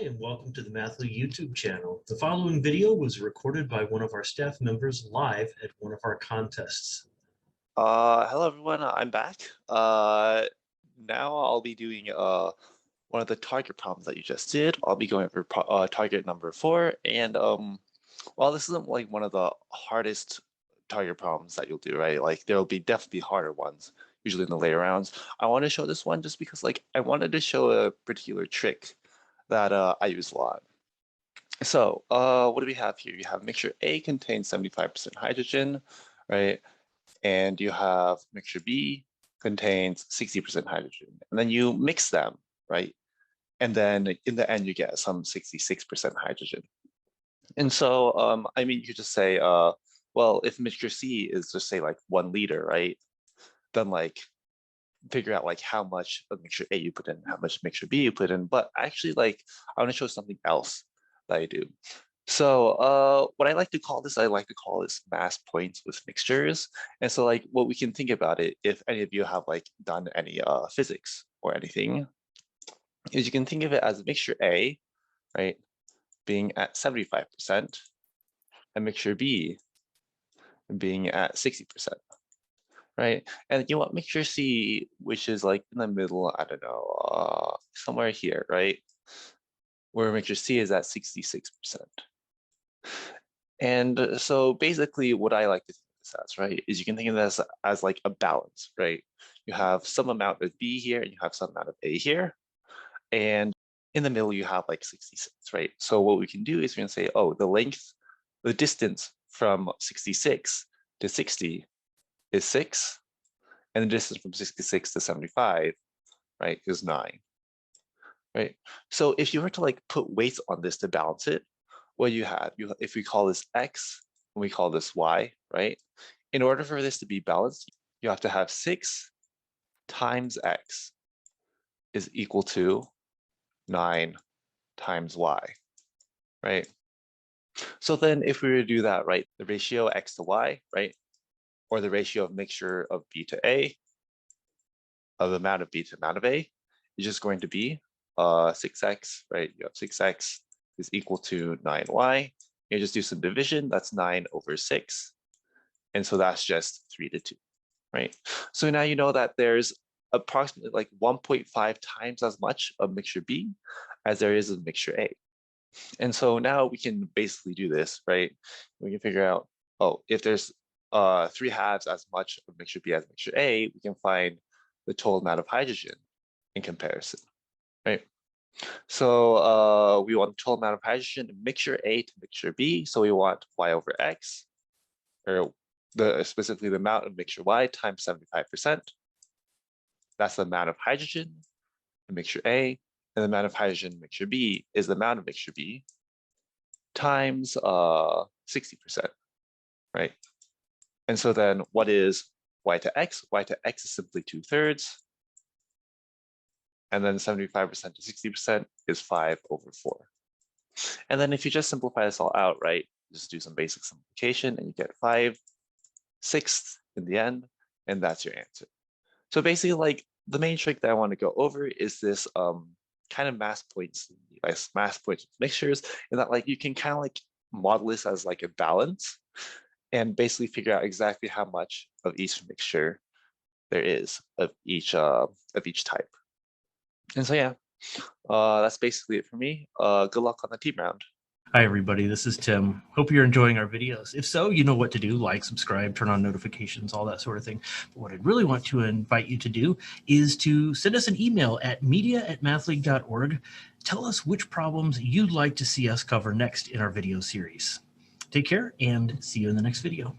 and welcome to the Mathly YouTube channel. The following video was recorded by one of our staff members live at one of our contests. Hello everyone, I'm back. Now I'll be doing one of the target problems that you just did. I'll be going over target number 4, and while this isn't like one of the hardest target problems that you'll do, right? Like there'll be definitely harder ones, usually in the later rounds. I want to show this one just because like I wanted to show a particular trick that I use a lot. So what do we have here? You have mixture A contains 75% hydrogen, right? And you have mixture B contains 60% hydrogen. And then you mix them, right? And then in the end, you get some 66% hydrogen. And so, I mean, you could just say, well, if mixture C is just say like 1 liter, right? Then like figure out like how much of mixture A you put in, how much mixture B you put in. But actually, like, I want to show something else that I do. So what I like to call this, mass points with mixtures. And so like what we can think about it, if any of you have like done any physics or anything, is you can think of it as mixture A, right, being at 75%, and mixture B being at 60%, right? And you want mixture C, which is like in the middle, I don't know, somewhere here, right? Where mixture C is at 66%. And so basically what I like to think of this as, right, is you can think of this as like a balance, right? You have some amount of B here and you have some amount of A here. And in the middle, you have like 66, right? So what we can do is we can say, oh, the distance from 66 to 60 is 6. And the distance from 66 to 75, right, is 9, right? So if you were to like put weights on this to balance it, what you have, if we call this X and we call this Y, right? In order for this to be balanced, you have to have 6 times X is equal to 9 times Y, right? So then if we were to do that, right, the ratio X to Y, right, or the ratio of mixture of B to A, of the amount of B to amount of A, is just going to be 6X, right? You have 6X is equal to 9Y. You just do some division, that's 9 over 6. And so that's just 3 to 2, right? So now you know that there's approximately like 1.5 times as much of mixture B as there is of mixture A. And so now we can basically do this, right? We can figure out, oh, if there's 3 halves as much of mixture B as mixture A, we can find the total amount of hydrogen in comparison, right? So we want the total amount of hydrogen in mixture A to mixture B. So we want Y over X, or specifically the amount of mixture Y times 75%. That's the amount of hydrogen in mixture A, and the amount of hydrogen in mixture B is the amount of mixture B times 60%, right? And so then what is Y to X? Y to X is simply 2/3. And then 75% to 60% is 5 over 4. And then if you just simplify this all out, right, just do some basic simplification and you get 5/6 in the end, and that's your answer. So basically, like the main trick that I want to go over is this kind of mass points with mixtures, and that like you can kind of like model this as like a balance and basically figure out exactly how much of each mixture there is of each type. And so yeah, that's basically it for me. Good luck on the team round. Hi everybody, this is Tim. Hope you're enjoying our videos. If so, you know what to do: like, subscribe, turn on notifications, all that sort of thing. But what I'd really want to invite you to do is to send us an email at media@mathleague.org. Tell us which problems you'd like to see us cover next in our video series. Take care and see you in the next video.